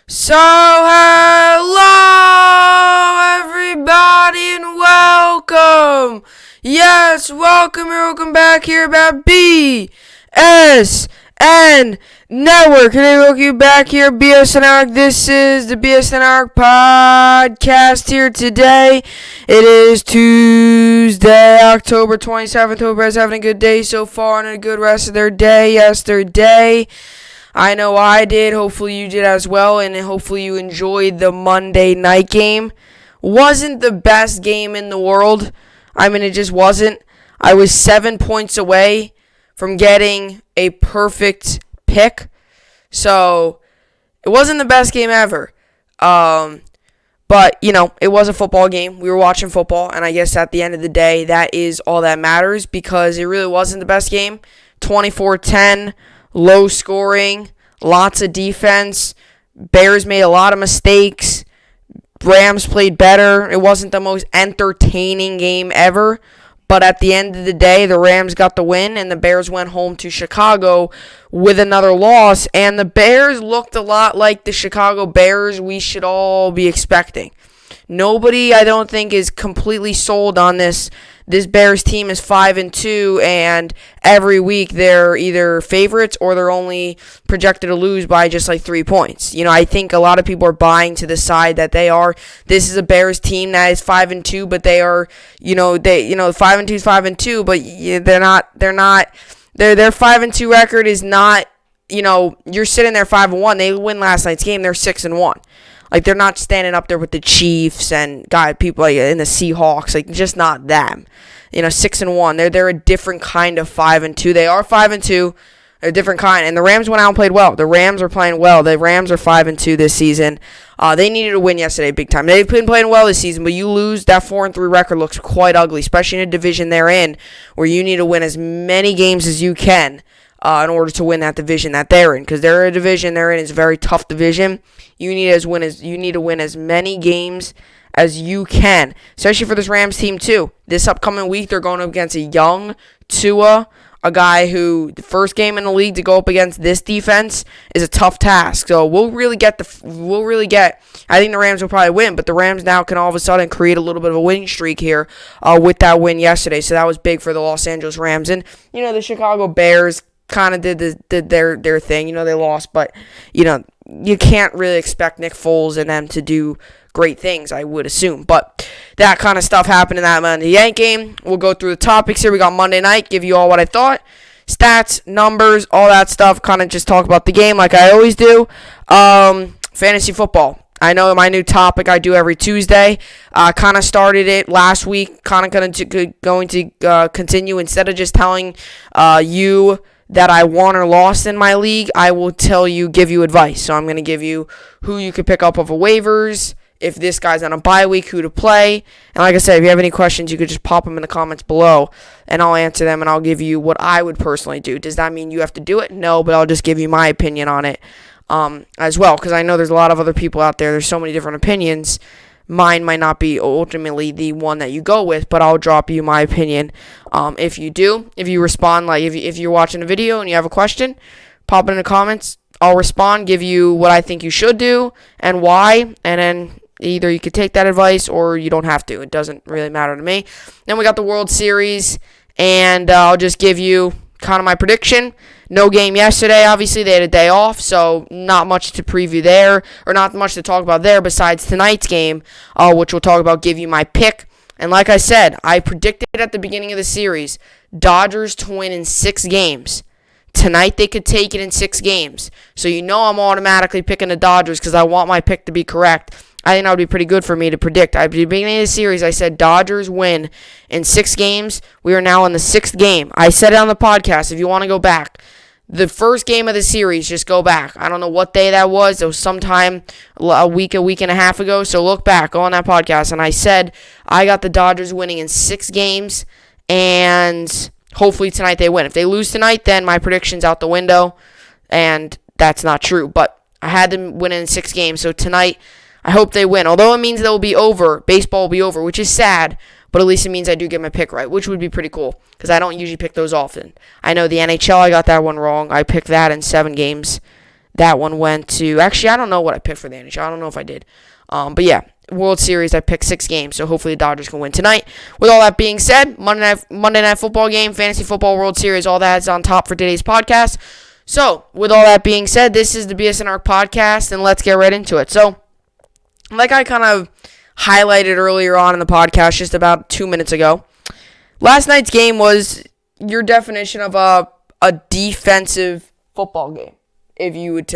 So, hello everybody and welcome. Yes, welcome back here about BSN Network. Today, welcome you back here, BSN Network. This is the BSN Network podcast here today. It is Tuesday, October 27th. Hope everybody's having a good day so far and a good rest of their day yesterday. I know I did. Hopefully you did as well, and hopefully you enjoyed the Monday night game. Wasn't the best game in the world. I mean, it just wasn't. I was 7 points away from getting a perfect pick. So, it wasn't the best game ever. But, it was a football game. We were watching football, and I guess at the end of the day, that is all that matters because it really wasn't the best game. 24-10. Low scoring, lots of defense. Bears made a lot of mistakes. Rams played better. It wasn't the most entertaining game ever. But at the end of the day, the Rams got the win, and the Bears went home to Chicago with another loss. And the Bears looked a lot like the Chicago Bears we should all be expecting. Nobody, I don't think, is completely sold on this. This Bears team is 5-2, and every week they're either favorites or they're only projected to lose by just like 3 points. I think a lot of people are buying to the side that they are. This is a Bears team that is 5-2, but they are, 5-2 is 5-2, but they're not. Their 5-2 record is not. You're sitting there 5-1. They win last night's game. They're 6-1. Like, they're not standing up there with the Chiefs and people like in the Seahawks. Like, just not them. 6-1. They're a different kind of 5-2. They are 5-2. They're a different kind. And the Rams went out and played well. The Rams are playing well. The Rams are 5-2 this season. They needed a win yesterday big time. They've been playing well this season, but you lose, that 4-3 record looks quite ugly, especially in a division they're in where you need to win as many games as you can. In order to win that division that they're in, because they're a division they're in is a very tough division. You need to win as many games as you can, especially for this Rams team too. This upcoming week they're going up against a young Tua, a guy who the first game in the league to go up against this defense is a tough task. So we'll really get. I think the Rams will probably win, but the Rams now can all of a sudden create a little bit of a winning streak here with that win yesterday. So that was big for the Los Angeles Rams, and the Chicago Bears kind of did their thing. They lost, but you can't really expect Nick Foles and them to do great things, I would assume. But that kind of stuff happened in that Monday night game. We'll go through the topics here. We got Monday night, give you all what I thought, stats, numbers, all that stuff. Kind of just talk about the game like I always do. Fantasy football. I know my new topic I do every Tuesday. Kind of started it last week. Kind of going to continue. Instead of just telling you that I won or lost in my league, I will give you advice. So I'm going to give you who you could pick up off of waivers, if this guy's on a bye week, who to play. And like I said, if you have any questions, you could just pop them in the comments below, and I'll answer them, and I'll give you what I would personally do. Does that mean you have to do it? No, but I'll just give you my opinion on it as well, because I know there's a lot of other people out there. There's so many different opinions. Mine might not be ultimately the one that you go with, but I'll drop you my opinion. If you respond, like if you're watching a video and you have a question, pop it in the comments. I'll respond, give you what I think you should do and why, and then either you could take that advice or you don't have to. It doesn't really matter to me. Then we got the World Series, and I'll just give you kind of my prediction. No game yesterday, obviously. They had a day off, so not much to preview there, or not much to talk about there besides tonight's game, which we'll talk about, give you my pick. And like I said, I predicted at the beginning of the series, Dodgers to win in 6 games. Tonight they could take it in 6 games. So I'm automatically picking the Dodgers because I want my pick to be correct. I think that would be pretty good for me to predict. At the beginning of the series, I said Dodgers win in 6 games. We are now in the 6th game. I said it on the podcast. If you want to go back, the first game of the series, just go back. I don't know what day that was. It was sometime a week and a half ago. So look back, go on that podcast. And I said I got the Dodgers winning in 6 games. And hopefully tonight they win. If they lose tonight, then my prediction's out the window. And that's not true. But I had them winning in 6 games. So tonight, I hope they win. Although it means they'll be over. Baseball will be over, which is sad. But at least it means I do get my pick right, which would be pretty cool because I don't usually pick those often. I know the NHL, I got that one wrong. I picked that in 7 games. That one went to, actually, I don't know what I picked for the NHL. I don't know if I did. But yeah, World Series, I picked 6 games, so hopefully the Dodgers can win tonight. With all that being said, Monday night football game, fantasy football, World Series, all that's on top for today's podcast. So, with all that being said, this is the BSN podcast, and let's get right into it. So, like I kind of highlighted earlier on in the podcast, just about 2 minutes ago, last night's game was your definition of a defensive football game, if you would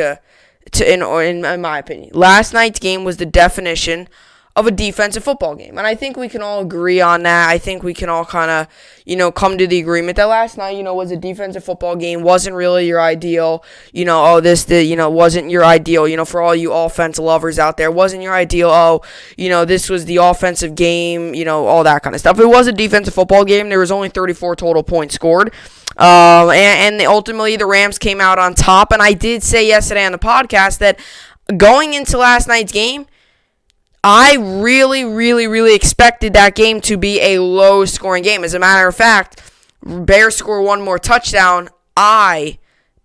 in my opinion. Last night's game was the definition of a defensive football game. And I think we can all agree on that. I think we can all kind of, come to the agreement that last night, was a defensive football game. Wasn't really your ideal, wasn't your ideal, for all you offense lovers out there. Wasn't your ideal, this was the offensive game, all that kind of stuff. It was a defensive football game. There was only 34 total points scored. And ultimately the Rams came out on top. And I did say yesterday on the podcast that going into last night's game, I really, really, really expected that game to be a low-scoring game. As a matter of fact, Bears score one more touchdown. I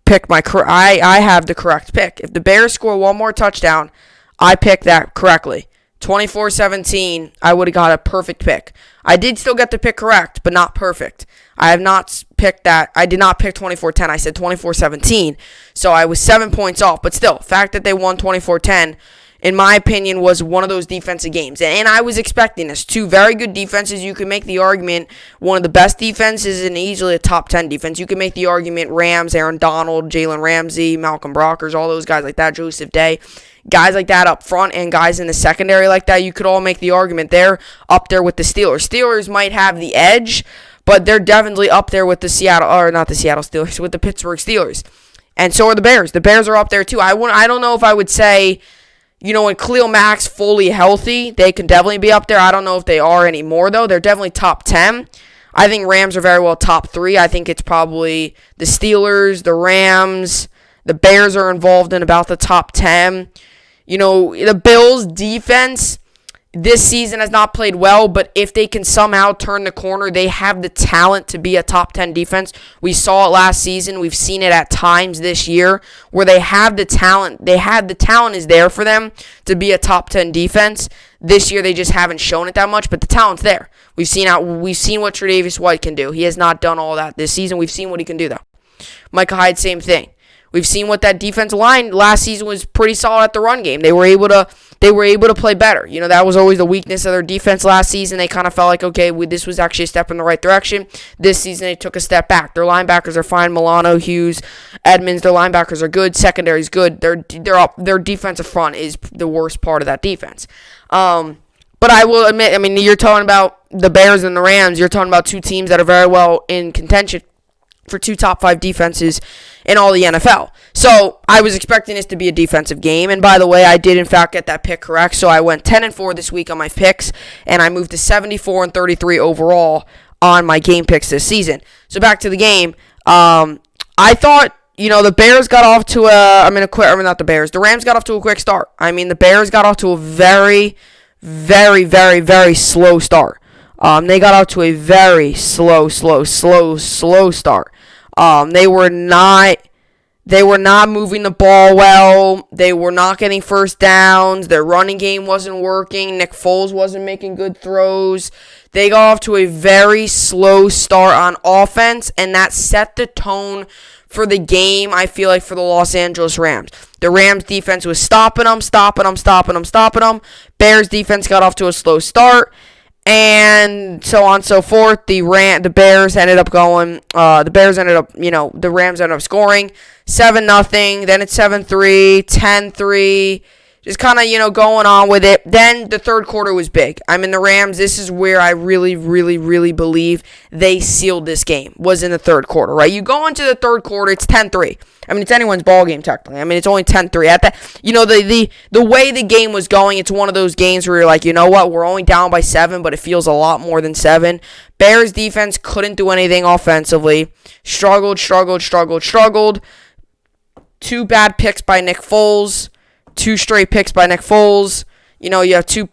have the correct pick. If the Bears score one more touchdown, I picked that correctly. 24-17, I would have got a perfect pick. I did still get the pick correct, but not perfect. I have not picked that. I did not pick 24-10. I said 24-17. So I was 7 points off. But still, the fact that they won 24-10, in my opinion, was one of those defensive games. And I was expecting this. 2 very good defenses. You can make the argument one of the best defenses and easily a top 10 defense. You can make the argument Rams, Aaron Donald, Jalen Ramsey, Malcolm Brockers, all those guys like that, Joseph Day. Guys like that up front and guys in the secondary like that, you could all make the argument they're up there with the Steelers. Steelers might have the edge, but they're definitely up there with not the Seattle Steelers, with the Pittsburgh Steelers. And so are the Bears. The Bears are up there too. I don't know if I would say, when Khalil Mack's fully healthy, they can definitely be up there. I don't know if they are anymore, though. They're definitely top 10. I think Rams are very well top 3. I think it's probably the Steelers, the Rams, the Bears are involved in about the top 10. The Bills' defense this season has not played well, but if they can somehow turn the corner, they have the talent to be a top 10 defense. We saw it last season. We've seen it at times this year where they have the talent. The talent is there for them to be a top 10 defense. This year they just haven't shown it that much, but the talent's there. We've seen what Tre'Davious White can do. He has not done all that this season. We've seen what he can do, though. Micah Hyde, same thing. We've seen what that defensive line last season was pretty solid at the run game. They were able to play better. That was always the weakness of their defense last season. They kind of felt like, okay, this was actually a step in the right direction. This season they took a step back. Their linebackers are fine. Milano, Hughes, Edmonds, their linebackers are good. Secondary's good. They're up. Their defensive front is the worst part of that defense. But I will admit, you're talking about the Bears and the Rams. You're talking about 2 teams that are very well in contention for 2 top 5 defenses in all the NFL. So I was expecting this to be a defensive game. And by the way, I did in fact get that pick correct. So I went 10-4 this week on my picks, and I moved to 74-33 overall on my game picks this season. So back to the game. I thought, the Bears got off to the Rams got off to a quick start. The Bears got off to a very, very, very, very slow start. They got off to a very slow start. They were not moving the ball well. They were not getting first downs. Their running game wasn't working. Nick Foles wasn't making good throws. They got off to a very slow start on offense, and that set the tone for the game, I feel like, for the Los Angeles Rams. The Rams defense was stopping them. Bears defense got off to a slow start. And so on and so forth. The Rams ended up scoring 7-0. Then it's 7-3, 10-3. Just kind of, going on with it. Then the third quarter was big. The Rams, this is where I really, really, really believe they sealed this game, was in the third quarter, right? You go into the third quarter, it's 10-3. It's anyone's ball game, technically. It's only 10-3. At that, the way the game was going, it's one of those games where you're like, you know what, we're only down by 7, but it feels a lot more than 7. Bears defense couldn't do anything offensively. Struggled. 2 bad picks by Nick Foles. 2 straight picks by Nick Foles. You have 2,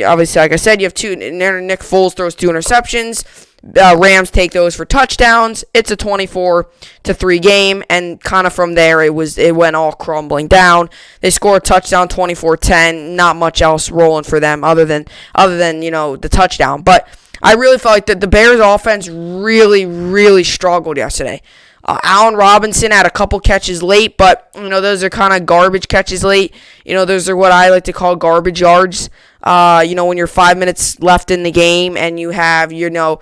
obviously, like I said, you have 2. Nick Foles throws 2 interceptions. Rams take those for touchdowns. It's a 24-3 game, and kind of from there it went all crumbling down. They score a touchdown, 24-10. Not much else rolling for them other than the touchdown. But I really felt like the Bears offense really struggled yesterday. Allen Robinson had a couple catches late, but those are kind of garbage catches late. Those are what I like to call garbage yards. When you're 5 minutes left in the game and you have, you'll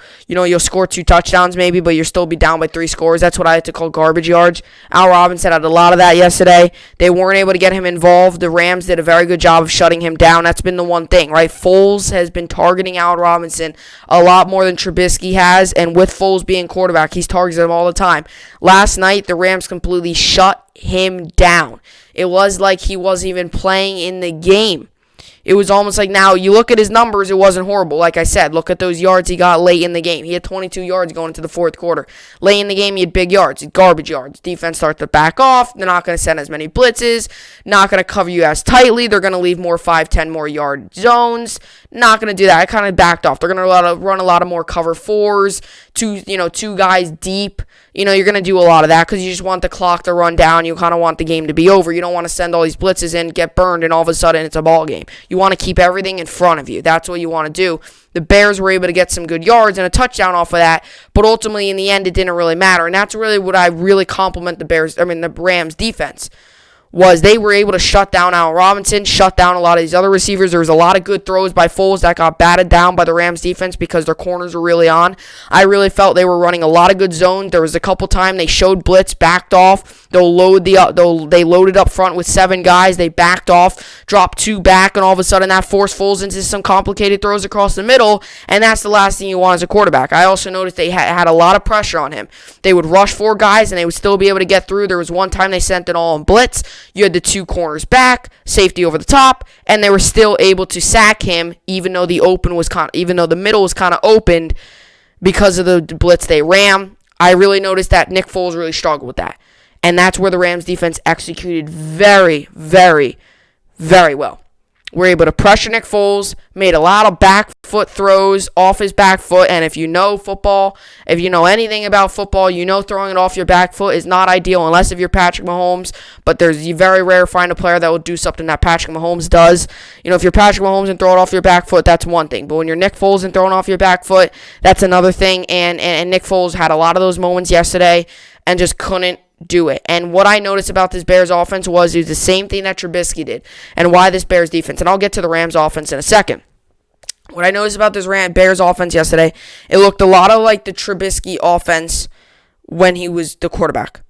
score 2 touchdowns maybe, but you'll still be down by 3 scores. That's what I like to call garbage yards. Allen Robinson had a lot of that yesterday. They weren't able to get him involved. The Rams did a very good job of shutting him down. That's been the one thing, right? Foles has been targeting Allen Robinson a lot more than Trubisky has, and with Foles being quarterback, he's targeting him all the time. Last night, the Rams completely shut him down. It was like he wasn't even playing in the game. It was almost like, now you look at his numbers, it wasn't horrible. Like I said, look at those yards he got late in the game. He had 22 yards going into the fourth quarter. Late in the game, he had big yards, garbage yards. Defense starts to back off. They're not going to send as many blitzes. Not going to cover you as tightly. They're going to leave more 5-10 more yard zones. Not going to do that. I kind of backed off. They're going to run a lot of more cover 4s, two guys deep. You're going to do a lot of that because you just want the clock to run down. You kind of want the game to be over. You don't want to send all these blitzes in, get burned, and all of a sudden it's a ball game. You want to keep everything in front of you. That's what you want to do. The Bears were able to get some good yards and a touchdown off of that, but ultimately in the end it didn't really matter. And that's really what I really compliment the Rams defense. Was they were able to shut down Allen Robinson, shut down a lot of these other receivers. There was a lot of good throws by Foles that got batted down by the Rams defense because their corners were really on. I really felt they were running a lot of good zones. There was a couple times they showed blitz, backed off. They loaded up front with 7 guys. They backed off, dropped 2 back, and all of a sudden that forced Foles into some complicated throws across the middle, and that's the last thing you want as a quarterback. I also noticed they had a lot of pressure on him. They would rush 4 guys, and they would still be able to get through. There was one time they sent it all in blitz. You had the 2 corners back, safety over the top, and they were still able to sack him even though the middle was kind of opened because of the blitz they ran. I really noticed that Nick Foles really struggled with that. And that's where the Rams defense executed very, very, very well. We're able to pressure Nick Foles, made a lot of back foot throws off his back foot, and if you know football, if you know anything about football, throwing it off your back foot is not ideal unless if you're Patrick Mahomes, but you very rare find a player that will do something that Patrick Mahomes does. If you're Patrick Mahomes and throw it off your back foot, that's one thing, but when you're Nick Foles and throwing off your back foot, that's another thing, and Nick Foles had a lot of those moments yesterday and just couldn't do it. And what I noticed about this Bears offense was the same thing that Trubisky did, and why this Bears defense, and I'll get to the Rams offense in a second. What I noticed about this Bears offense yesterday, it looked a lot of like the Trubisky offense when he was the quarterback.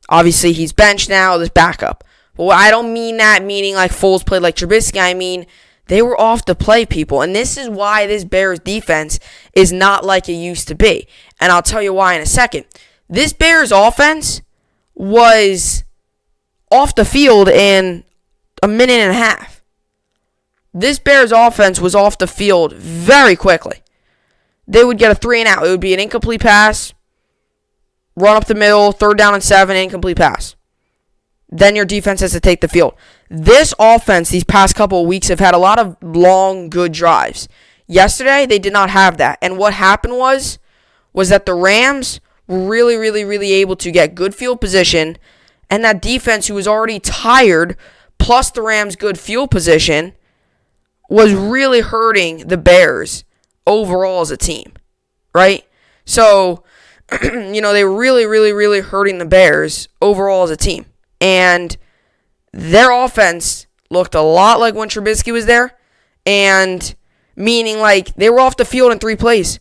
Obviously, he's benched now, this backup. But I don't mean that meaning like Foles played like Trubisky. I mean they were off to play people, and this is why this Bears defense is not like it used to be. And I'll tell you why in a second. This Bears offense was off the field in a minute and a half. This Bears offense was off the field very quickly. They would get a 3-and-out. It would be an incomplete pass, run up the middle, 3rd down and 7, incomplete pass. Then your defense has to take the field. This offense these past couple of weeks have had a lot of long, good drives. Yesterday, they did not have that. And what happened was that the Rams were really able to get good field position, and that defense, who was already tired, plus the Rams' good field position, was really hurting the Bears overall as a team, right? So, they were really hurting the Bears overall as a team. And their offense looked a lot like when Trubisky was there, and meaning like they were off the field in 3 plays.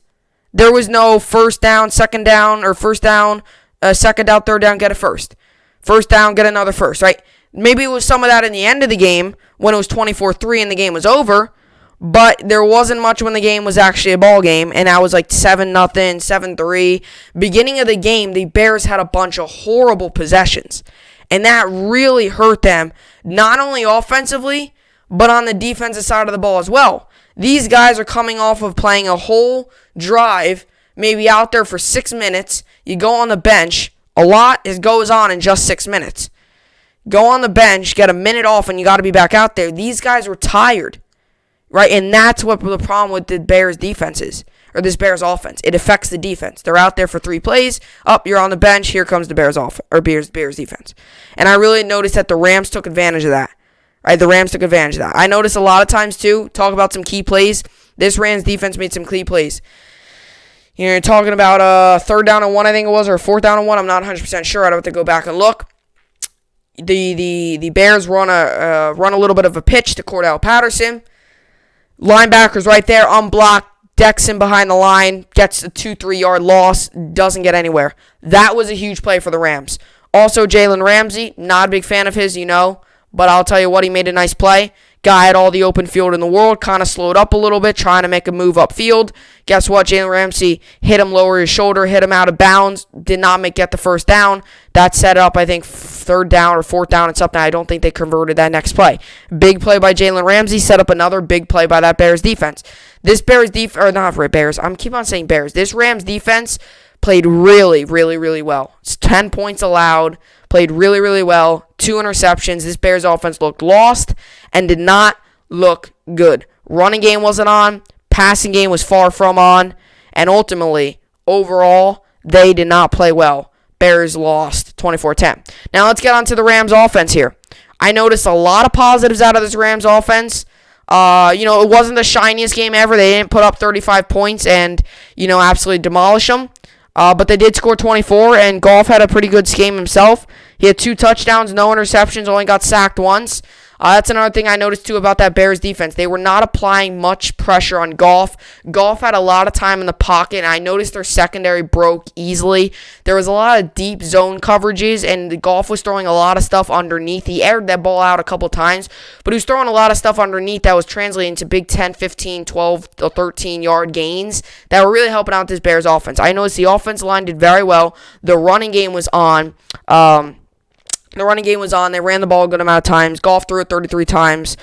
There was no first down, second down, or first down, second down, third down, get a first. First down, get another first, right? Maybe it was some of that in the end of the game when it was 24-3 and the game was over, but there wasn't much when the game was actually a ball game, and that was like 7-0, 7-3. Beginning of the game, the Bears had a bunch of horrible possessions, and that really hurt them, not only offensively, but on the defensive side of the ball as well. These guys are coming off of playing a whole drive, maybe out there for 6 minutes. You go on the bench. A lot goes on in just 6 minutes. Go on the bench, get a minute off, and you got to be back out there. These guys were tired, right? And that's what the problem with the Bears defense is. or this Bears offense. It affects the defense. They're out there for 3 plays. Up, you're on the bench. Here comes the Bears defense. And I really noticed that the Rams took advantage of that. Right, the Rams took advantage of that. I noticed a lot of times too. Talk about some key plays. This Rams defense made some key plays. You're talking about 3rd down and 1, I think it was, or 4th down and 1. I'm not 100% sure. I'd have to go back and look. The Bears run a little bit of a pitch to Cordell Patterson. Linebackers right there, unblocked, decks him behind the line, gets a 2-3 yard loss, doesn't get anywhere. That was a huge play for the Rams. Also, Jalen Ramsey, not a big fan of his, but I'll tell you what, he made a nice play. Guy had all the open field in the world, kind of slowed up a little bit, trying to make a move upfield. Guess what? Jalen Ramsey hit him lower his shoulder, hit him out of bounds, did not get the first down. That set up, I think, 3rd down or 4th down and something. I don't think they converted that next play. Big play by Jalen Ramsey, set up another big play by that Bears defense. This Bears defense, or not Bears, I'm keep on saying Bears. This Rams defense played really, really, really well. It's 10 points allowed, played really, really well. 2 interceptions. This Bears offense looked lost and did not look good. Running game wasn't on. Passing game was far from on. And ultimately, overall, they did not play well. Bears lost 24-10. Now let's get on to the Rams offense here. I noticed a lot of positives out of this Rams offense. It wasn't the shiniest game ever. They didn't put up 35 points and, absolutely demolish them. But they did score 24, and Goff had a pretty good game himself. He had 2 touchdowns, no interceptions, only got sacked once. That's another thing I noticed, too, about that Bears defense. They were not applying much pressure on Goff. Goff had a lot of time in the pocket, and I noticed their secondary broke easily. There was a lot of deep zone coverages, and Goff was throwing a lot of stuff underneath. He aired that ball out a couple times, but he was throwing a lot of stuff underneath that was translating to big 10, 15, 12, or 13-yard gains that were really helping out this Bears offense. I noticed the offensive line did very well. The running game was on. They ran the ball a good amount of times. Goff threw it 33 times.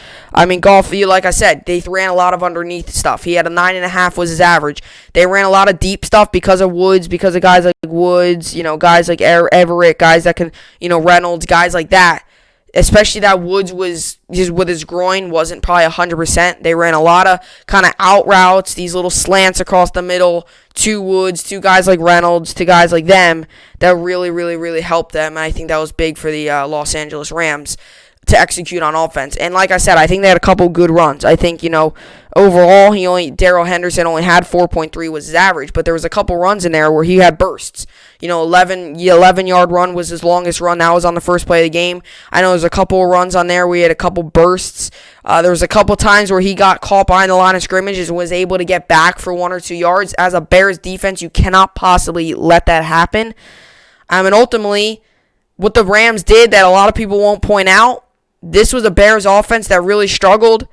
Goff, like I said, they ran a lot of underneath stuff. He had a 9.5 was his average. They ran a lot of deep stuff because of Woods, because of guys like Woods, guys like Everett, guys that can, Reynolds, guys like that. Especially that Woods was just with his groin wasn't probably 100%. They ran a lot of kind of out routes, these little slants across the middle to Woods, to guys like Reynolds, to guys like them that really, really, really helped them. And I think that was big for the Los Angeles Rams to execute on offense. And like I said, I think they had a couple good runs. I think, overall, Darrell Henderson only had 4.3 was his average, but there was a couple runs in there where he had bursts. 11-yard run was his longest run. That was on the first play of the game. I know there's a couple of runs on there where he had a couple bursts. There was a couple times where he got caught behind the line of scrimmage and was able to get back for 1 or 2 yards. As a Bears defense, you cannot possibly let that happen. Ultimately, what the Rams did that a lot of people won't point out, this was a Bears offense that really struggled,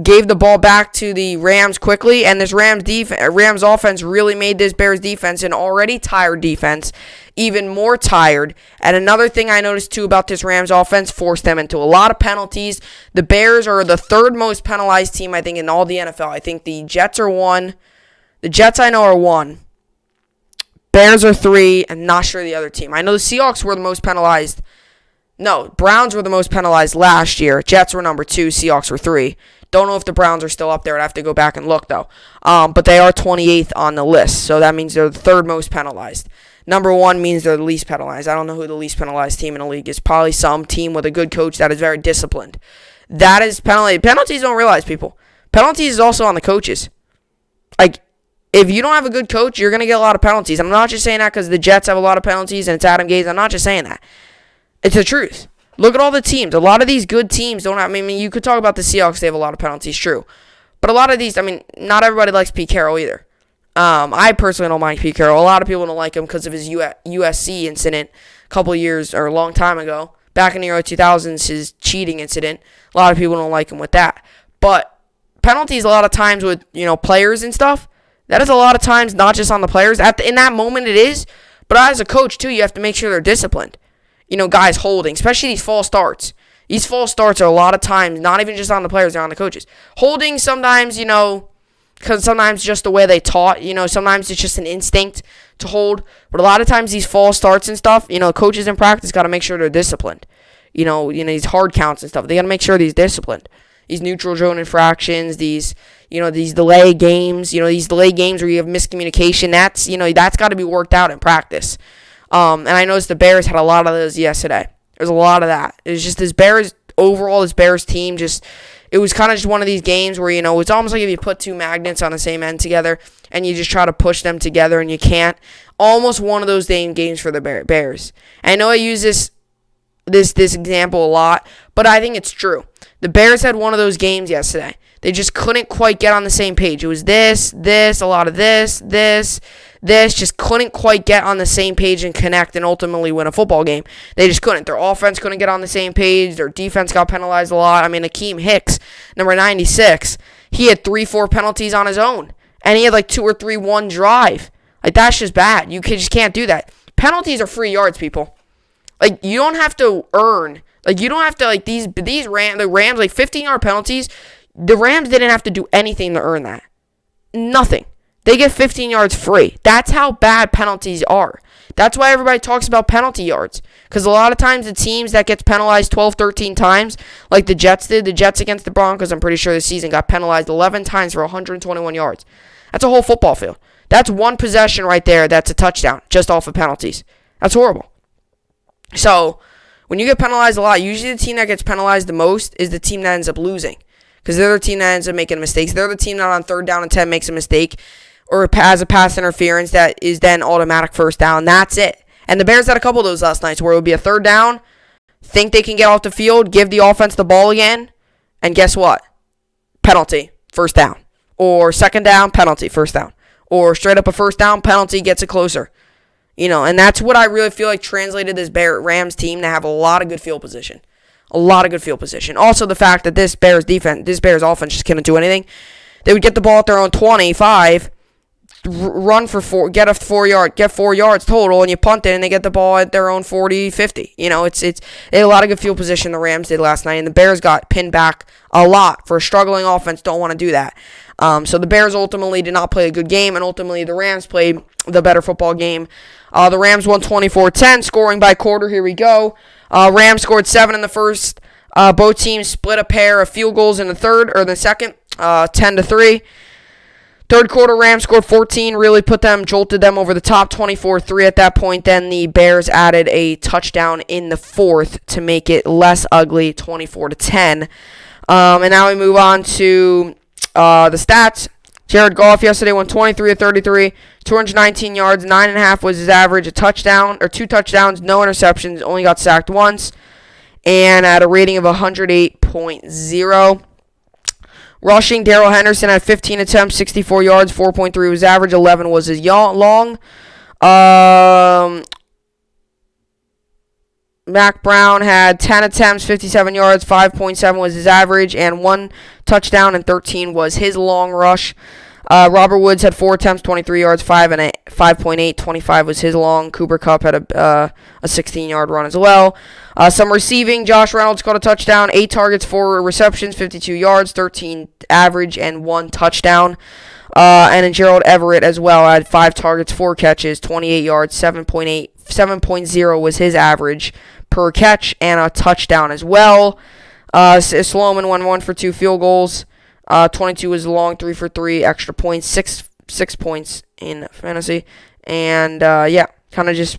gave the ball back to the Rams quickly, and this Rams offense really made this Bears defense, an already tired defense, even more tired. And another thing I noticed, too, about this Rams offense, forced them into a lot of penalties. The Bears are the 3rd most penalized team, I think, in all the NFL. I think the Jets are 1. The Jets, I know, are 1. Bears are 3. I'm not sure the other team. I know the Seahawks were the most penalized. No, Browns were the most penalized last year. Jets were number 2. Seahawks were 3. Don't know if the Browns are still up there. I'd have to go back and look, though. But they are 28th on the list, so that means they're the 3rd most penalized. Number 1 means they're the least penalized. I don't know who the least penalized team in the league is. Probably some team with a good coach that is very disciplined. That is penalty. Penalties don't realize, people. Penalties is also on the coaches. If you don't have a good coach, you're going to get a lot of penalties. I'm not just saying that because the Jets have a lot of penalties and it's Adam Gase. I'm not just saying that. It's the truth. Look at all the teams. A lot of these good teams don't have... you could talk about the Seahawks. They have a lot of penalties, true. But a lot of these... not everybody likes Pete Carroll either. I personally don't mind Pete Carroll. A lot of people don't like him because of his USC incident a couple years or a long time ago. Back in the early 2000s, his cheating incident. A lot of people don't like him with that. But penalties a lot of times with, players and stuff, that is a lot of times not just on the players. In that moment it is. But as a coach, too, you have to make sure they're disciplined. Guys holding, especially these false starts. These false starts are a lot of times not even just on the players, they're on the coaches. Holding sometimes, because sometimes just the way they taught, sometimes it's just an instinct to hold. But a lot of times these false starts and stuff, coaches in practice got to make sure they're disciplined. These hard counts and stuff, they got to make sure they're disciplined. these neutral zone infractions, these delay games, these delay games where you have miscommunication. That's got to be worked out in practice. And I noticed the Bears had a lot of those yesterday. There's a lot of that. It was just this Bears team, it was kind of just one of these games where, it's almost like if you put two magnets on the same end together and you just try to push them together and you can't. Almost one of those games for the Bears. And I know I use this example a lot, but I think it's true. The Bears had one of those games yesterday. They just couldn't quite get on the same page. It was this, a lot of this, just couldn't quite get on the same page and connect and ultimately win a football game. They just couldn't. Their offense couldn't get on the same page. Their defense got penalized a lot. I mean, Akeem Hicks, number 96, he had 3-4 penalties on his own. And he had like 2 or 3 one drive. Like, that's just bad. You just can't do that. Penalties are free yards, people. Like, you don't have to earn. Like, you don't have to, like, the Rams, like, 15-yard penalties, the Rams didn't have to do anything to earn that. Nothing. They get 15 yards free. That's how bad penalties are. That's why everybody talks about penalty yards. Because a lot of times the teams that gets penalized 12, 13 times, like the Jets did, the Jets against the Broncos, I'm pretty sure this season got penalized 11 times for 121 yards. That's a whole football field. That's one possession right there that's a touchdown just off of penalties. That's horrible. So, when you get penalized a lot, usually the team that gets penalized the most is the team that ends up losing. Because they're the team that ends up making mistakes. They're the team that on 3rd down and 10 makes a mistake or has a pass interference that is then automatic first down. That's it. And the Bears had a couple of those last night where it would be a 3rd down, think they can get off the field, give the offense the ball again, and guess what? Penalty, first down. Or 2nd down, penalty, first down. Or straight up a first down, penalty, gets it closer. And that's what I really feel like translated this Rams team to have a lot of good field position. A lot of good field position. Also, the fact that this Bears offense just couldn't do anything. They would get the ball at their own 25, run for 4, get 4 yards total, and you punt it, and they get the ball at their own 40, 50. They had a lot of good field position the Rams did last night, and the Bears got pinned back a lot for a struggling offense. Don't want to do that. So the Bears ultimately did not play a good game, and ultimately the Rams played the better football game. The Rams won 24-10, scoring by quarter. Here we go. Rams scored 7 in the first. Both teams split a pair of field goals in the second, 10-3. Third quarter, Rams scored 14, really jolted them over the top, 24-3 at that point. Then the Bears added a touchdown in the fourth to make it less ugly, 24-10. And now we move on to the stats. Jared Goff yesterday went 23 of 33, 219 yards, 9.5 was his average, a touchdown, or 2 touchdowns, no interceptions, only got sacked once, and at a rating of 108.0. Rushing, Darrell Henderson had 15 attempts, 64 yards, 4.3 was average, 11 was his long. Mac Brown had 10 attempts, 57 yards, 5.7 was his average, and 1 touchdown, and 13 was his long rush. Robert Woods had 4 attempts, 23 yards, 5.8, 25 was his long. Cooper Kupp had a 16-yard run as well. Some receiving, Josh Reynolds caught a touchdown, 8 targets, 4 receptions, 52 yards, 13 average, and 1 touchdown. And then Gerald Everett as well had 5 targets, 4 catches, 28 yards, 7.0 was his average per catch, and a touchdown as well. Sloman won 1 for 2 field goals. 22 was long, 3 for 3, extra points, 6 points in fantasy. And, kind of just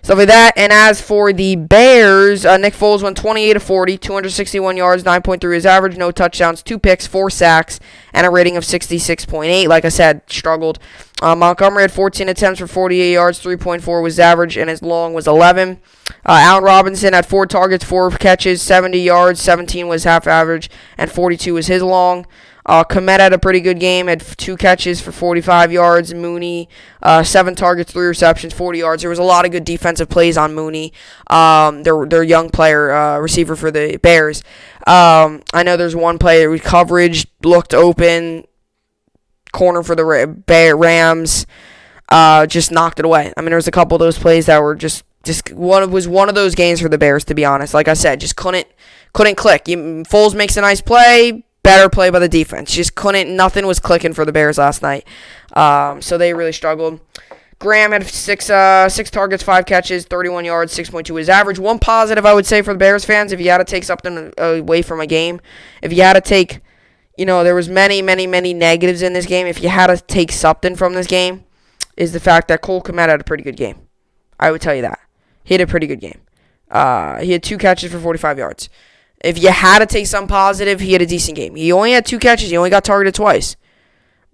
stuff like that. And as for the Bears, Nick Foles went 28 of 40, 261 yards, 9.3 his average, no touchdowns, 2 picks, 4 sacks, and a rating of 66.8. Like I said, struggled. Montgomery had 14 attempts for 48 yards, 3.4 was average, and his long was 11. Allen Robinson had 4 targets, 4 catches, 70 yards, 17 was half average, and 42 was his long. Komet had a pretty good game, had 2 catches for 45 yards. Mooney, 7 targets, 3 receptions, 40 yards. There was a lot of good defensive plays on Mooney, their young player, receiver for the Bears. I know there's one play where coverage looked open, corner for the Rams, just knocked it away. I mean, there was a couple of those plays that were just one of those games for the Bears, to be honest. Like I said, just couldn't click. Foles makes a nice play. Better play by the defense. Nothing was clicking for the Bears last night. So they really struggled. Graham had six targets, 5 catches, 31 yards, 6.2 his average. One positive I would say for the Bears fans, if you had to take something away from a game, if you had to take, there was many negatives in this game. If you had to take something from this game, is the fact that Cole Kmet had a pretty good game. I would tell you that. He had a pretty good game. He had 2 catches for 45 yards. If you had to take some positive, he had a decent game. He only had 2 catches. He only got targeted twice.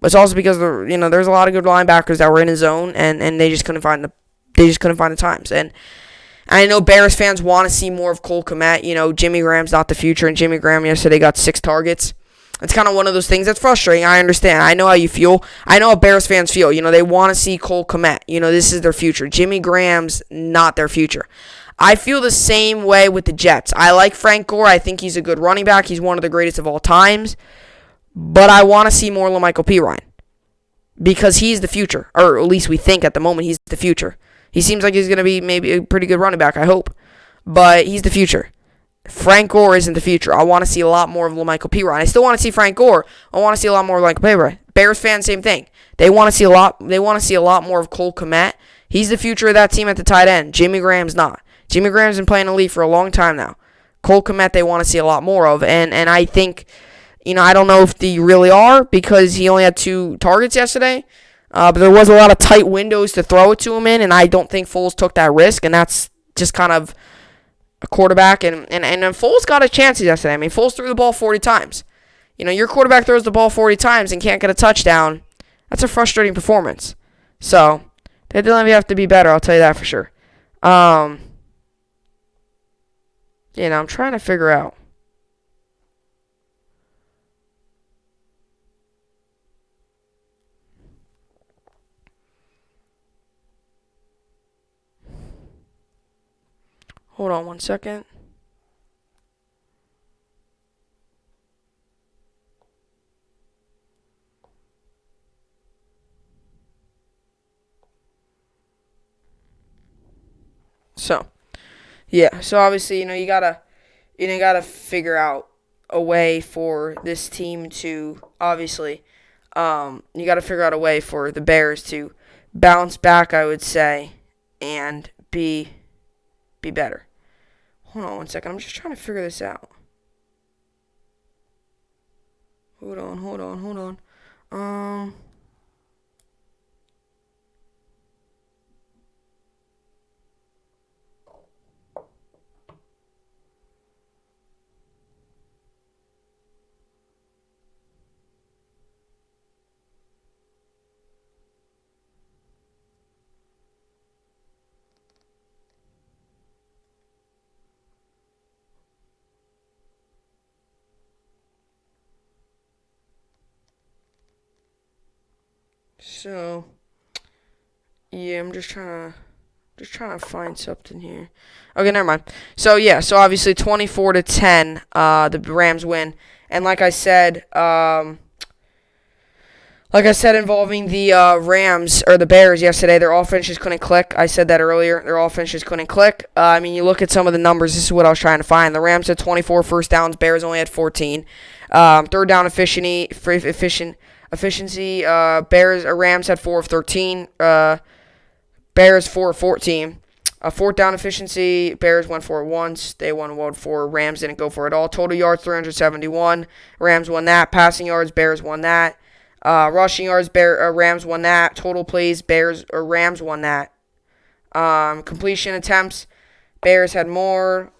But it's also because there's a lot of good linebackers that were in his zone, and they just couldn't find the times. And I know Bears fans want to see more of Cole Kmet. Jimmy Graham's not the future, and Jimmy Graham yesterday got 6 targets. It's kind of one of those things that's frustrating. I understand. I know how you feel. I know how Bears fans feel. They want to see Cole Kmet. This is their future. Jimmy Graham's not their future. I feel the same way with the Jets. I like Frank Gore. I think he's a good running back. He's one of the greatest of all times. But I want to see more LaMichael Pirine because he's the future, or at least we think at the moment he's the future. He seems like he's going to be maybe a pretty good running back, I hope. But he's the future. Frank Gore isn't the future. I want to see a lot more of LaMichael Pirine. I still want to see Frank Gore. I want to see a lot more of LaMichael Pirine. Bears fans, same thing. They want to see a lot. They want to see a lot more of Cole Kmet. He's the future of that team at the tight end. Jimmy Graham's not. Jimmy Graham's been playing in the league for a long time now. Cole Kmet, they want to see a lot more of, and I think. I don't know if they really are because he only had 2 targets yesterday. But there was a lot of tight windows to throw it to him in, and I don't think Foles took that risk, and that's just kind of a quarterback. And Foles got a chance yesterday. I mean, Foles threw the ball 40 times. Your quarterback throws the ball 40 times and can't get a touchdown. That's a frustrating performance. So, they definitely have to be better, I'll tell you that for sure. I'm trying to figure out. Hold on 1 second. So obviously, you gotta figure out a way for this team to obviously, you gotta figure out a way for the Bears to bounce back, I would say, and be better. Hold on 1 second. I'm just trying to figure this out. Hold on. So, yeah, I'm just trying to find something here. Okay, never mind. So obviously 24-10, the Rams win, and like I said involving the Rams or the Bears yesterday, their offense just couldn't click. I said that earlier. Their offense just couldn't click. You look at some of the numbers. This is what I was trying to find. The Rams had 24 first downs. Bears only had 14. Third down efficiency. Rams had 4 of 13. Bears 4 of 14. Fourth down efficiency. Bears went for it once. They won 4. Rams didn't go for it at all. Total yards 371. Rams won that. Passing yards. Bears won that. Rushing yards. Rams won that. Total plays. Rams won that. Completion attempts. Bears had more.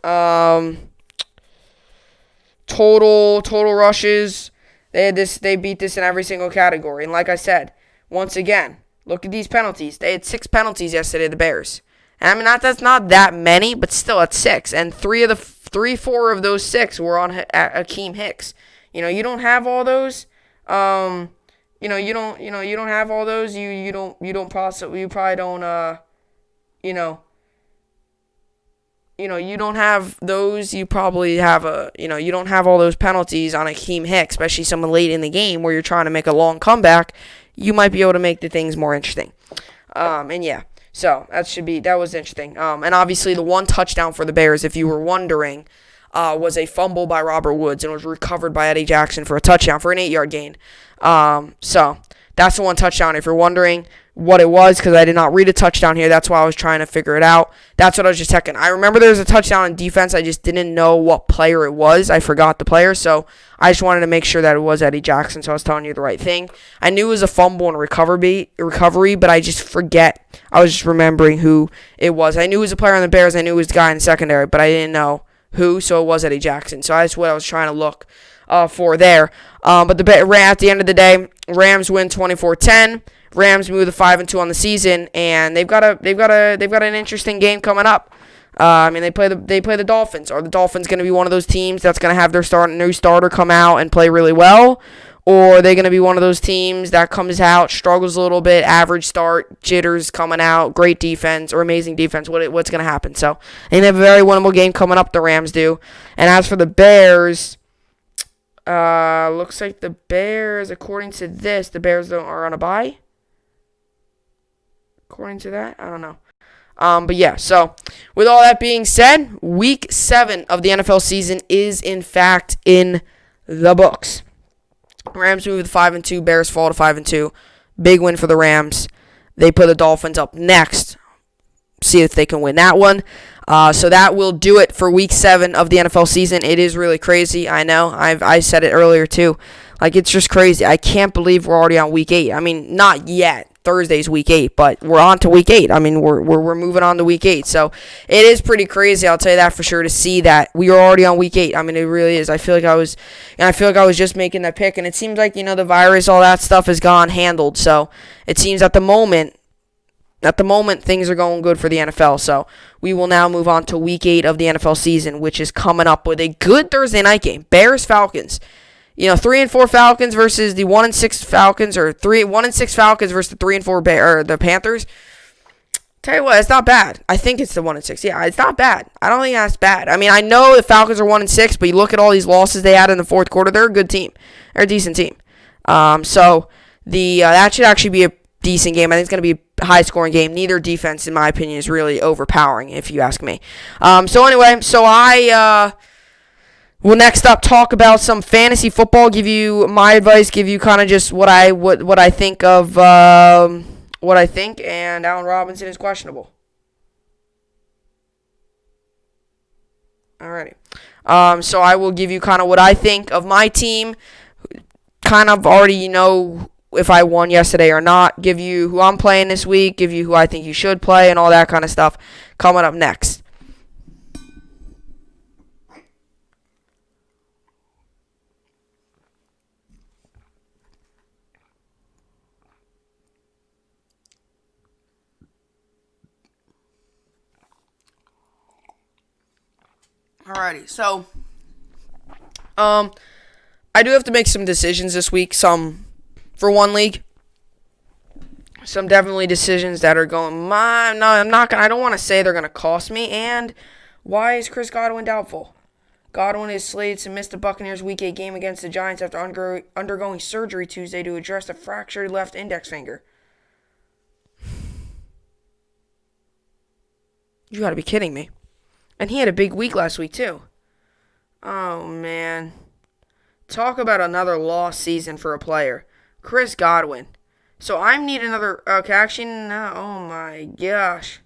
Total rushes. They beat this in every single category. And like I said, once again, look at these penalties. They had 6 penalties yesterday, the Bears. And that's not that many, but still at 6. And 4 of those 6 were on Akeem Hicks. You don't have all those. You don't have all those. You probably don't. You don't have those. You probably have you don't have all those penalties on Akeem Hicks, especially someone late in the game where you're trying to make a long comeback. You might be able to make the things more interesting. So that was interesting. And obviously the one touchdown for the Bears, if you were wondering, was a fumble by Robert Woods and was recovered by Eddie Jackson for a touchdown for an 8-yard gain. So that's the one touchdown. If you're wondering, what it was because I did not read a touchdown here. That's why I was trying to figure it out. That's what I was just checking. I remember there was a touchdown on defense. I just didn't know what player it was. I forgot the player, so I just wanted to make sure that it was Eddie Jackson, so I was telling you the right thing. I knew it was a fumble and recovery, but I just forget. I was just remembering who it was. I knew it was a player on the Bears. I knew it was the guy in the secondary, but I didn't know who, so it was Eddie Jackson. So that's what I was trying to look for there. But at the end of the day, Rams win 24-10. Rams move to 5-2 on the season, and they've got an interesting game coming up. They play the Dolphins. Are the Dolphins going to be one of those teams that's going to have their new starter come out and play really well, or are they going to be one of those teams that comes out, struggles a little bit, average start, jitters coming out, great defense or amazing defense? What's going to happen? So they have a very winnable game coming up. The Rams do, and as for the Bears. Looks like the Bears, according to this, are on a bye. According to that, I don't know. But yeah, so with all that being said, week 7 of the NFL season is in fact in the books. Rams move to 5-2, Bears fall to 5-2. Big win for the Rams. They put the Dolphins up next. See if they can win that one. So that will do it for week 7 of the NFL season. It is really crazy. I know. I said it earlier too. Like, it's just crazy. I can't believe we're already on week 8. I mean, not yet. Thursday's week 8, but we're on to week 8. I mean, we're moving on to week 8. So it is pretty crazy. I'll tell you that for sure, to see that we are already on week 8. I mean, it really is. I feel like I was just making that pick, and it seems like, the virus, all that stuff is gone handled. So it seems at the moment, things are going good for the NFL. So we will now move on to week 8 of the NFL season, which is coming up with a good Thursday night game. Bears-Falcons. 3-4 Falcons versus the 1-6 Falcons, or 1-6 Falcons versus the 3-4 the Panthers. Tell you what, it's not bad. I think it's the 1-6. Yeah, it's not bad. I don't think that's bad. I mean, I know the Falcons are 1-6, but you look at all these losses they had in the fourth quarter. They're a good team. They're a decent team. So that should actually be a decent game. I think it's going to be a high-scoring game. Neither defense, in my opinion, is really overpowering, if you ask me. I will next up talk about some fantasy football. Give you my advice. Give you kind of just what I think of what I think. And Allen Robinson is questionable. Alrighty. So I will give you kind of what I think of my team. Kind of already if I won yesterday or not. Give you who I'm playing this week. Give you who I think you should play, and all that kind of stuff coming up next. Alrighty, so I do have to make some decisions this week. Some for one league. Some definitely decisions that are going. I don't want to say they're going to cost me. And why is Chris Godwin doubtful? Godwin is slated to miss the Buccaneers' Week 8 game against the Giants after undergoing surgery Tuesday to address a fractured left index finger. You got to be kidding me. And he had a big week last week, too. Oh, man. Talk about another lost season for a player. Chris Godwin. So I need another... Okay, actually, no. Oh, my gosh.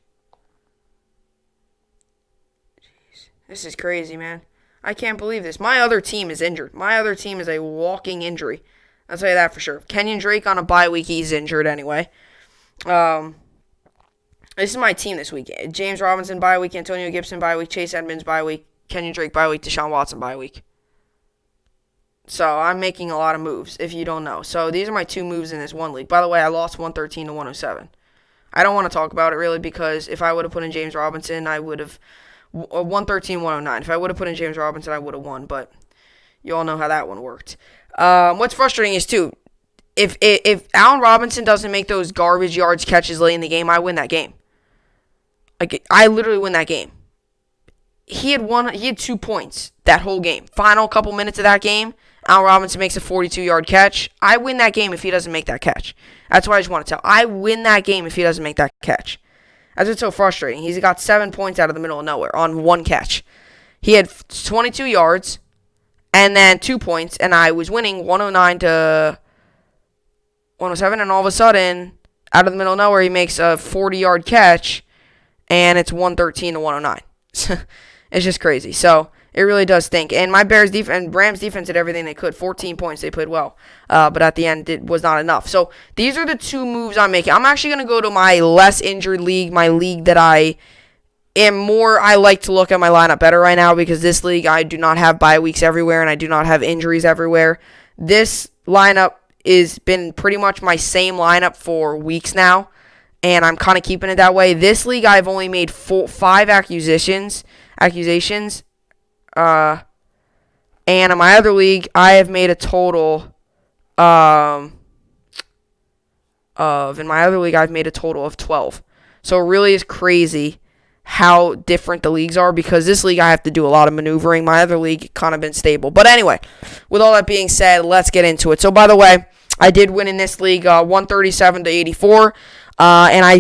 Jeez. This is crazy, man. I can't believe this. My other team is injured. My other team is a walking injury. I'll tell you that for sure. Kenyon Drake on a bye week. He's injured anyway. This is my team this week. James Robinson bye week, Antonio Gibson bye week, Chase Edmonds bye week, Kenyon Drake bye week, Deshaun Watson bye week. So I'm making a lot of moves, if you don't know. So these are my 2 moves in this one league. By the way, I lost 113 to 107. I don't want to talk about it really, because if I would have put in James Robinson, I would have 113-109. If I would have put in James Robinson, I would have won. But you all know how that one worked. What's frustrating is too, if Allen Robinson doesn't make those garbage yards catches late in the game, I win that game. Like, I literally win that game. He had 2 points that whole game. Final couple minutes of that game, Allen Robinson makes a 42-yard catch. I win that game if he doesn't make that catch. That's what I just want to tell. I win that game if he doesn't make that catch. That's what's so frustrating. He's got 7 points out of the middle of nowhere on 1 catch. He had 22 yards and then 2 points, and I was winning 109 to 107, and all of a sudden, out of the middle of nowhere, he makes a 40-yard catch, and it's 113 to 109. It's just crazy. So it really does stink. And my Bears defense and Rams defense did everything they could. 14 points. They played well. But at the end, it was not enough. So these are the two moves I'm making. I'm actually going to go to my less injured league, my league that I like to look at my lineup better right now, because this league, I do not have bye weeks everywhere, and I do not have injuries everywhere. This lineup has been pretty much my same lineup for weeks now, and I'm kind of keeping it that way. This league, I've only made 5 accusations. And in my other league, I have made a total of 12. So it really is crazy how different the leagues are, because this league I have to do a lot of maneuvering. My other league kind of been stable. But anyway, with all that being said, let's get into it. So by the way, I did win in this league 137 to 84, and I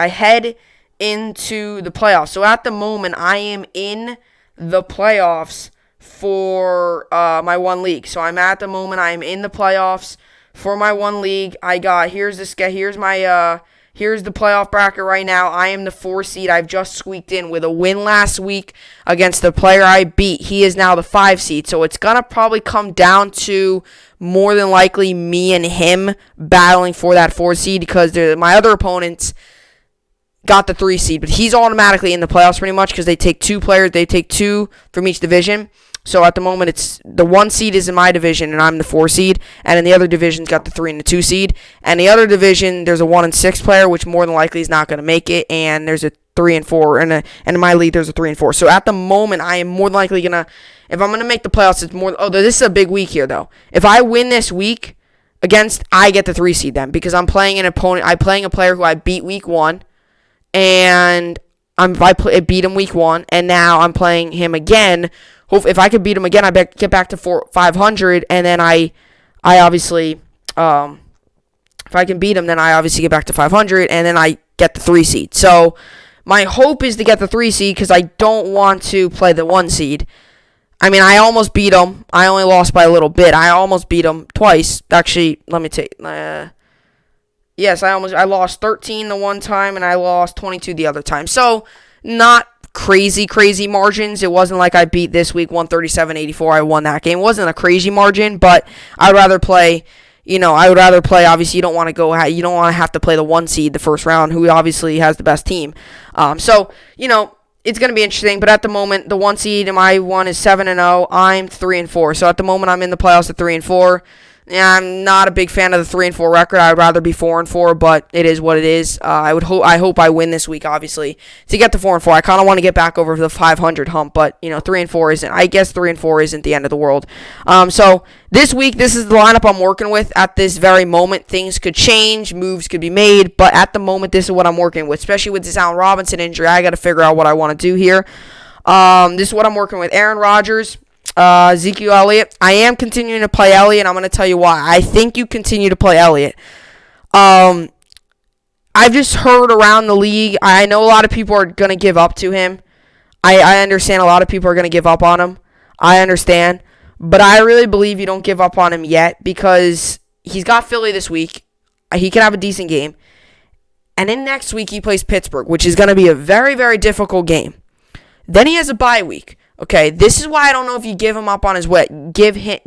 head into the playoffs. So at the moment, I am in the playoffs for my one league. So I'm in the playoffs for my one league. Here's the playoff bracket right now. I am the 4 seed. I've just squeaked in with a win last week against the player I beat. He is now the 5 seed. So it's going to probably come down to more than likely me and him battling for that 4 seed, because my other opponents got the 3 seed. But he's automatically in the playoffs pretty much, because they take 2 players. They take 2 from each division. So at the moment, it's the 1 seed is in my division, and I'm the 4 seed. And in the other division's got the 3 and the 2 seed. And the other division, there's a 1 and 6 player, which more than likely is not going to make it. And there's a 3 and 4, and in my league, there's a 3 and 4. So at the moment, I am more than likely gonna, if I'm gonna make the playoffs, it's more. Oh, this is a big week here though. If I win this week I get the 3 seed then, because I'm playing an opponent. I'm playing a player who I beat week 1, and I beat him week 1, and now I'm playing him again. If I could beat him again, I get back to 500, and then I obviously, if I can beat him, then I obviously get back to 500, and then I get the 3 seed. So my hope is to get the 3 seed, because I don't want to play the 1 seed. I mean, I almost beat him. I only lost by a little bit. I almost beat him twice. Actually, let me take. Yes, I lost 13 the one time, and I lost 22 the other time. So not crazy margins. It wasn't like I beat this week 137-84. I won that game. It wasn't a crazy margin, but I'd rather play. Obviously, you don't want to have to play the 1 seed the first round, who obviously has the best team. So it's going to be interesting. But at the moment, the 1 seed in my one is 7-0. I'm 3-4. So at the moment, I'm in the playoffs at 3-4. Yeah, I'm not a big fan of the 3-4 record. I'd rather be 4-4, but it is what it is. I hope I win this week, obviously, to get to 4-4. I kind of want to get back over the 500 hump, but 3-4 isn't. I guess 3-4 isn't the end of the world. So this week, this is the lineup I'm working with at this very moment. Things could change, moves could be made, but at the moment, this is what I'm working with. Especially with this Allen Robinson injury, I got to figure out what I want to do here. This is what I'm working with: Aaron Rodgers, Ezekiel Elliott. I am continuing to play Elliott. I'm going to tell you why. I think you continue to play Elliott. I've just heard around the league, I know a lot of people are going to give up to him. I understand a lot of people are going to give up on him. I understand. But I really believe you don't give up on him yet, because he's got Philly this week. He can have a decent game. And then next week he plays Pittsburgh, which is going to be a very, very difficult game. Then he has a bye week. Okay, this is why I don't know if you give him up on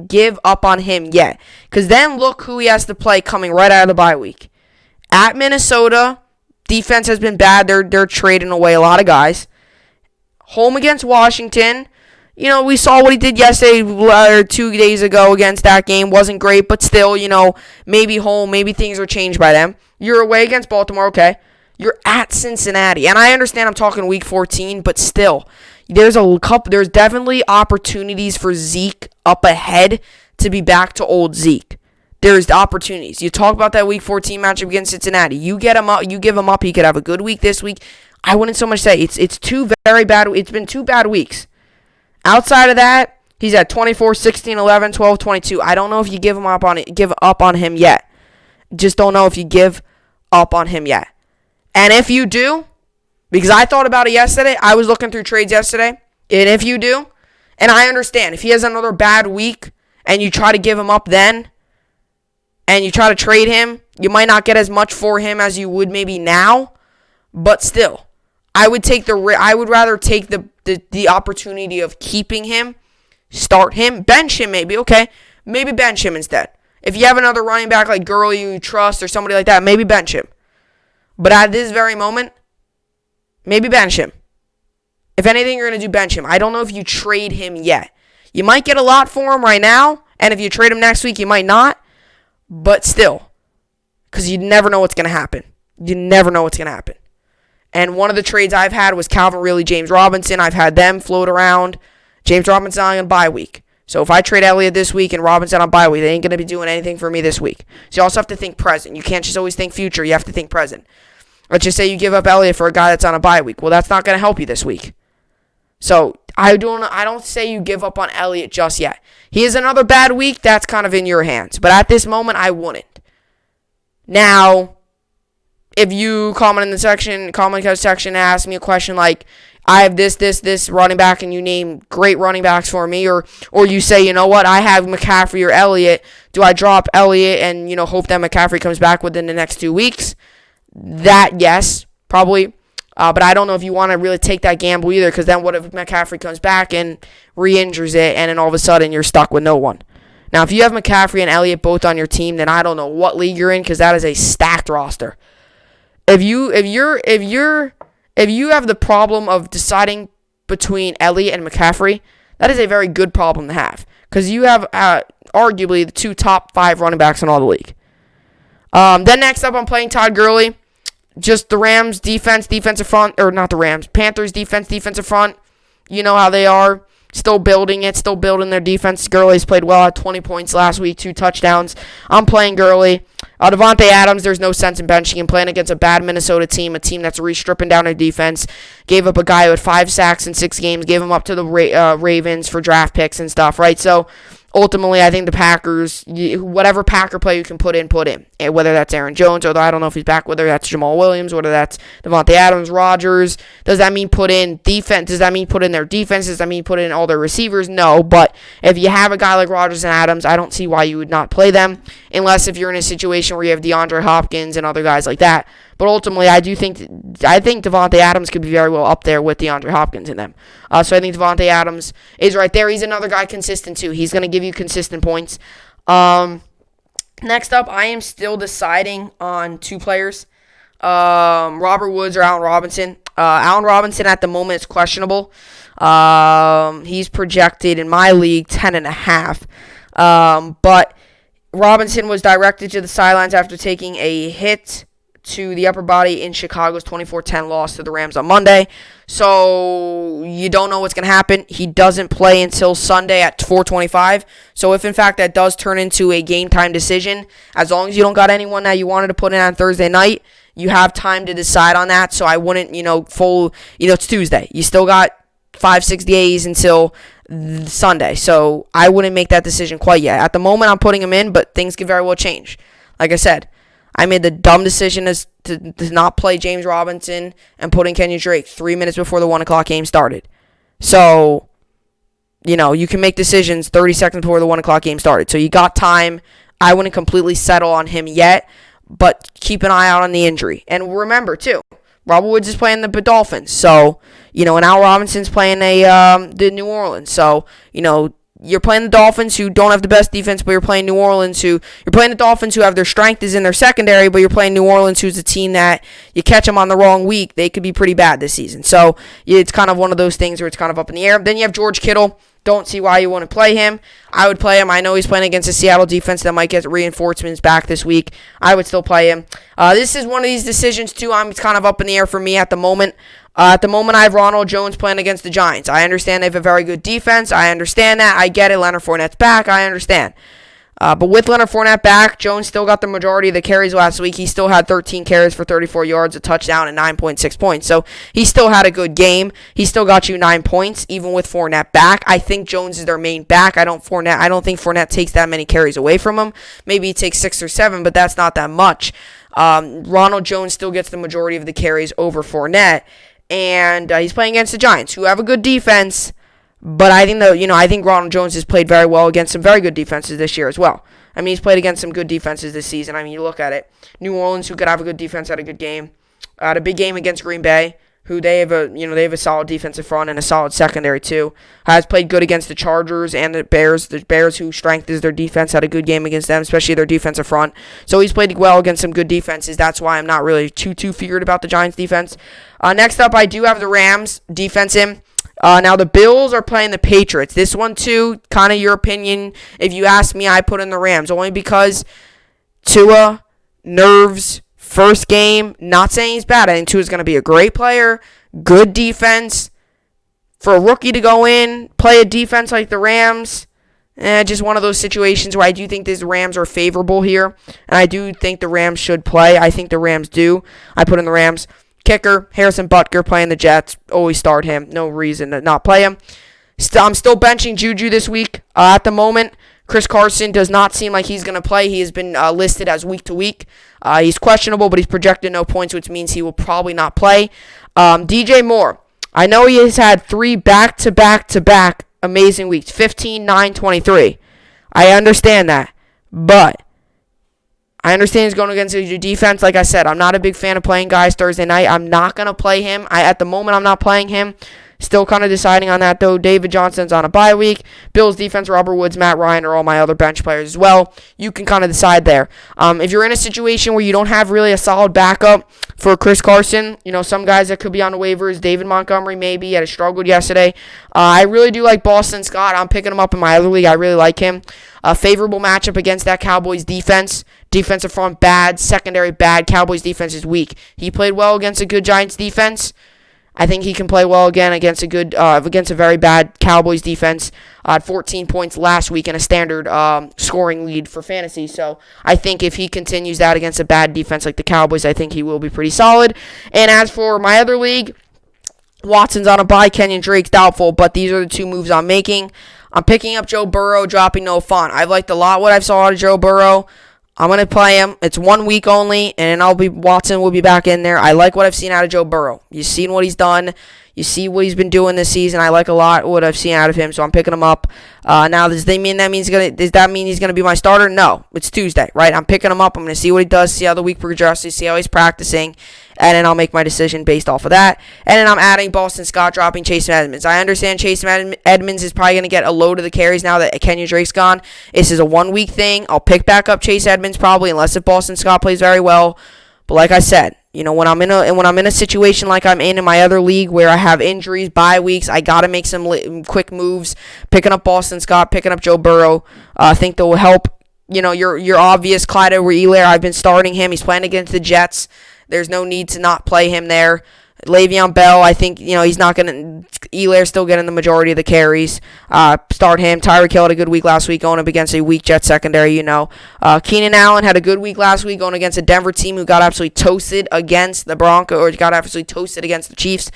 give up on him yet. Because then look who he has to play coming right out of the bye week. At Minnesota, defense has been bad. They're trading away a lot of guys. Home against Washington. We saw what he did yesterday or 2 days ago against that game. Wasn't great, but still, maybe home, maybe things are changed by them. You're away against Baltimore, okay. You're at Cincinnati. And I understand I'm talking week 14, but still, there's definitely opportunities for Zeke up ahead to be back to old Zeke. There's opportunities. You talk about that week 14 matchup against Cincinnati. You get him up, he could have a good week this week. I wouldn't so much say it's two very bad. It's been 2 bad weeks. Outside of that, he's at 24, 16, 11, 12, 22. I don't know if you give up on him yet. Just don't know if you give up on him yet. And if you do, because I thought about it yesterday, I was looking through trades yesterday, and if you do, and I understand, if he has another bad week and you try to give him up then, and you try to trade him, You might not get as much for him as you would maybe now, but still, I would rather take the opportunity of keeping him, start him, bench him maybe, okay? Maybe bench him instead. If you have another running back like Gurley you trust or somebody like that, maybe bench him. But at this very moment, maybe bench him. If anything, you're going to do bench him. I don't know if you trade him yet. You might get a lot for him right now, and if you trade him next week, you might not. But still, because you never know what's going to happen. You never know what's going to happen. And one of the trades I've had was Calvin Ridley, James Robinson. I've had them float around. James Robinson on bye week. So if I trade Elliott this week and Robinson on bye week, they ain't going to be doing anything for me this week. So you also have to think present. You can't just always think future. You have to think present. Let's just say you give up Elliott for a guy that's on a bye week. Well, that's not going to help you this week. So I don't say you give up on Elliott just yet. He has another bad week. That's kind of in your hands. But at this moment, I wouldn't. Now, if you comment section and ask me a question like, I have this running back, and you name great running backs for me, or you say, you know what, I have McCaffrey or Elliott. Do I drop Elliott and hope that McCaffrey comes back within the next 2 weeks? That, yes, probably. But I don't know if you want to really take that gamble either, because then what if McCaffrey comes back and re-injures it, and then all of a sudden you're stuck with no one? Now, if you have McCaffrey and Elliott both on your team, then I don't know what league you're in, because that is a stacked roster. If you have the problem of deciding between Elliott and McCaffrey, that is a very good problem to have, because you have arguably the 2 top 5 running backs in all the league. Then next up, I'm playing Todd Gurley. Just the Rams defensive front, or not the Rams, Panthers defensive front. You know how they are. Still building their defense. Gurley's played well at 20 points last week, 2 touchdowns. I'm playing Gurley. Devontae Adams, there's no sense in benching him, playing against a bad Minnesota team, a team that's stripping down their defense. Gave up a guy who had 5 sacks in 6 games, gave him up to the Ravens for draft picks and stuff, right? So, ultimately, I think the Packers, whatever Packer play you can put in. And whether that's Aaron Jones, although I don't know if he's back, whether that's Jamal Williams, whether that's Devontae Adams, Rodgers. Does that mean put in defense? Does that mean put in their defense? Does that mean put in all their receivers? No, but if you have a guy like Rodgers and Adams, I don't see why you would not play them, unless if you're in a situation where you have DeAndre Hopkins and other guys like that. But ultimately, I think Devontae Adams could be very well up there with DeAndre Hopkins in them. So I think Devontae Adams is right there. He's another guy consistent too. He's going to give you consistent points. Next up, I am still deciding on 2 players. Robert Woods or Allen Robinson. Allen Robinson at the moment is questionable. He's projected in my league 10.5. But Robinson was directed to the sidelines after taking a hit to the upper body in Chicago's 24-10 loss to the Rams on Monday. So you don't know what's going to happen. He doesn't play until Sunday at 4:25. So if in fact that does turn into a game time decision, as long as you don't got anyone that you wanted to put in on Thursday night, you have time to decide on that. So I wouldn't, it's Tuesday. You still got 5-6 days until Sunday. So I wouldn't make that decision quite yet. At the moment, I'm putting him in, but things could very well change. Like I said, I made the dumb decision to not play James Robinson and put in Kenyon Drake 3 minutes before the 1 o'clock game started. So, you can make decisions 30 seconds before the 1 o'clock game started. So you got time. I wouldn't completely settle on him yet, but keep an eye out on the injury. And remember, too, Robert Woods is playing the Dolphins. So, and Al Robinson's playing the New Orleans. So, you're playing the Dolphins, who don't have the best defense, but you're playing New Orleans, you're playing the Dolphins, who have their strength is in their secondary, but you're playing New Orleans, who's a team that you catch them on the wrong week, they could be pretty bad this season. So it's kind of one of those things where it's kind of up in the air. Then you have George Kittle. Don't see why you want to play him. I would play him. I know he's playing against a Seattle defense that might get reinforcements back this week. I would still play him. This is one of these decisions, too. It's kind of up in the air for me at the moment. At the moment, I have Ronald Jones playing against the Giants. I understand they have a very good defense. I understand that. I get it. Leonard Fournette's back. I understand. But with Leonard Fournette back, Jones still got the majority of the carries last week. He still had 13 carries for 34 yards, a touchdown, and 9.6 points. So he still had a good game. He still got you 9 points, even with Fournette back. I think Jones is their main back. I don't think Fournette takes that many carries away from him. Maybe he takes 6 or 7, but that's not that much. Ronald Jones still gets the majority of the carries over Fournette. And he's playing against the Giants, who have a good defense. But I think Ronald Jones has played very well against some very good defenses this year as well. I mean, he's played against some good defenses this season. I mean, you look at it. New Orleans, who could have a good defense, had a good game. Had a big game against Green Bay, who they have a solid defensive front and a solid secondary too. Has played good against the Chargers and the Bears. The Bears, whose strength is their defense, had a good game against them, especially their defensive front. So he's played well against some good defenses. That's why I'm not really too feared about the Giants defense. Next up, I do have the Rams defense in. Now the Bills are playing the Patriots. This one too, kind of your opinion. If you ask me, I put in the Rams only because Tua, nerves. First game, not saying he's bad. I think Tua's going to be a great player, good defense. For a rookie to go in, play a defense like the Rams, just one of those situations where I do think these Rams are favorable here. And I do think the Rams should play. I think the Rams do. I put in the Rams. Kicker, Harrison Butker playing the Jets. Always start him. No reason to not play him. I'm still benching Juju this week at the moment. Chris Carson does not seem like he's going to play. He has been listed as week to week. He's questionable, but he's projected no points, which means he will probably not play. DJ Moore. I know he has had 3 back-to-back amazing weeks. 15, 9, 23. I understand that. But I understand he's going against your defense. Like I said, I'm not a big fan of playing guys Thursday night. I'm not going to play him. At the moment, I'm not playing him. Still kind of deciding on that, though. David Johnson's on a bye week. Bills defense, Robert Woods, Matt Ryan are all my other bench players as well. You can kind of decide there. If you're in a situation where you don't have really a solid backup for Chris Carson, some guys that could be on the waivers, David Montgomery maybe, had struggled yesterday. I really do like Boston Scott. I'm picking him up in my other league. I really like him. A favorable matchup against that Cowboys defense. Defensive front bad, secondary bad. Cowboys defense is weak. He played well against a good Giants defense. I think he can play well again against a very bad Cowboys defense. 14 points last week in a standard scoring lead for fantasy. So I think if he continues that against a bad defense like the Cowboys, I think he will be pretty solid. And as for my other league, Watson's on a bye, Kenyon Drake's doubtful, but these are the 2 moves I'm making. I'm picking up Joe Burrow, dropping Noah Fant. I've liked a lot what I've saw out of Joe Burrow. I'm going to play him. It's 1 week only, and Watson will be back in there. I like what I've seen out of Joe Burrow. You've seen what he's done. You see what he's been doing this season. I like a lot what I've seen out of him, so I'm picking him up. Now, does that mean he's going to be my starter? No. It's Tuesday, right? I'm picking him up. I'm going to see what he does, see how the week progresses, see how he's practicing, and then I'll make my decision based off of that. And then I'm adding Boston Scott, dropping Chase Edmonds. I understand Chase Edmonds is probably going to get a load of the carries now that Kenyon Drake's gone. This is a 1 week thing. I'll pick back up Chase Edmonds probably, unless if Boston Scott plays very well. But like I said, when I'm in a situation like I'm in my other league where I have injuries, bye weeks, I gotta make some quick moves. Picking up Boston Scott, picking up Joe Burrow, I think that will help. Your obvious Clyde Edwards-Helaire. I've been starting him. He's playing against the Jets. There's no need to not play him there. Le'Veon Bell, I think, he's not going to... Elaire's still getting the majority of the carries. Start him. Tyreek Hill had a good week last week going up against a weak Jets secondary, Keenan Allen had a good week last week going against a Denver team who got absolutely toasted against the Broncos, or got absolutely toasted against the Chiefs.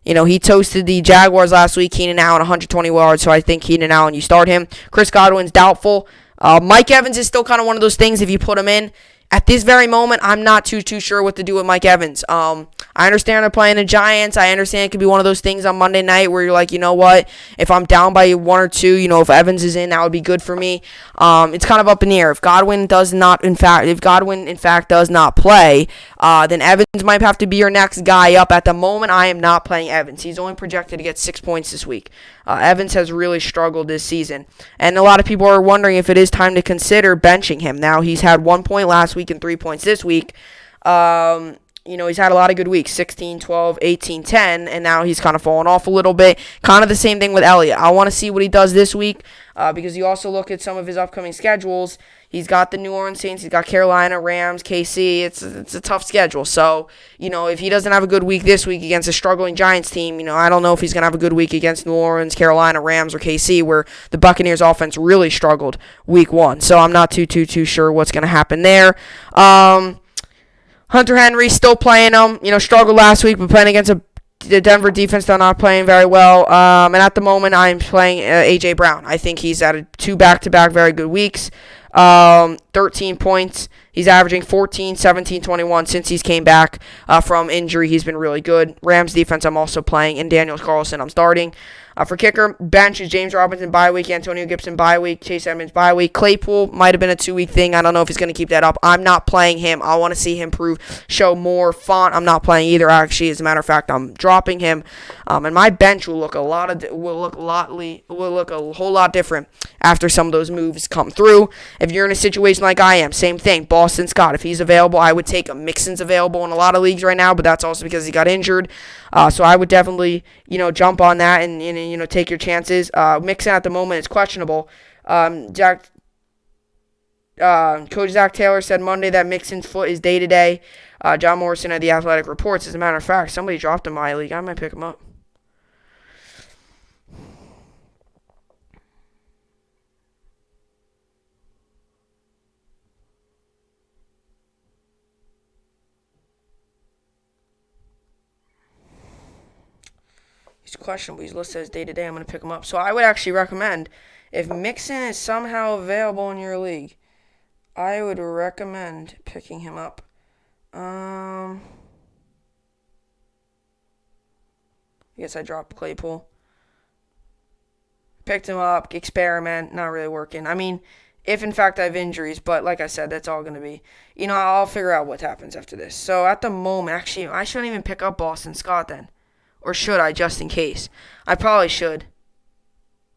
He toasted the Jaguars last week. Keenan Allen, 120 yards, so I think Keenan Allen, you start him. Chris Godwin's doubtful. Mike Evans is still kind of one of those things if you put him in. At this very moment, I'm not too sure what to do with Mike Evans. I understand they're playing the Giants. I understand it could be one of those things on Monday night where you're like, you know what? If I'm down by 1 or 2, if Evans is in, that would be good for me. It's kind of up in the air. If Godwin in fact does not play, then Evans might have to be your next guy up. At the moment, I am not playing Evans. He's only projected to get 6 points this week. Evans has really struggled this season, and a lot of people are wondering if it is time to consider benching him. Now, he's had 1 point last week and 3 points this week. He's had a lot of good weeks, 16, 12, 18, 10, and now he's kind of fallen off a little bit. Kind of the same thing with Elliott. I want to see what he does this week because you also look at some of his upcoming schedules. He's got the New Orleans Saints. He's got Carolina, Rams, KC. It's a tough schedule. So, if he doesn't have a good week this week against a struggling Giants team, I don't know if he's going to have a good week against New Orleans, Carolina, Rams, or KC, where the Buccaneers offense really struggled week 1. So I'm not too sure what's going to happen there. Hunter Henry still playing him. Struggled last week, but playing against the Denver defense, they're not playing very well. And at the moment, I'm playing A.J. Brown. I think he's had 2 back-to-back very good weeks. 13 points. He's averaging 14, 17, 21 since he's came back from injury. He's been really good. Rams defense I'm also playing, and Daniel Carlson I'm starting. For kicker, bench is James Robinson bye week, Antonio Gibson bye week, Chase Edmonds bye week. Claypool might have been a 2-week thing. I don't know if he's going to keep that up. I'm not playing him. I want to see him show more font. I'm not playing either. Actually, as a matter of fact, I'm dropping him. And my bench will look a whole lot different after some of those moves come through. If you're in a situation like I am, same thing. Boston Scott, if he's available, I would take him. Mixon's available in a lot of leagues right now, but that's also because he got injured. So I would definitely, jump on that and take your chances. Mixon at the moment is questionable. Coach Zach Taylor said Monday that Mixon's foot is day-to-day. John Morrison at The Athletic reports. As a matter of fact, somebody dropped him in my league. I might pick him up. He's questionable. He's listed as day-to-day. I'm going to pick him up. So I would actually recommend, if Mixon is somehow available in your league, I would recommend picking him up. I guess I dropped Claypool. Picked him up, experiment, not really working. I mean, if in fact I have injuries, but like I said, that's all going to be, I'll figure out what happens after this. So at the moment, actually, I shouldn't even pick up Boston Scott then. Or should I, just in case? I probably should,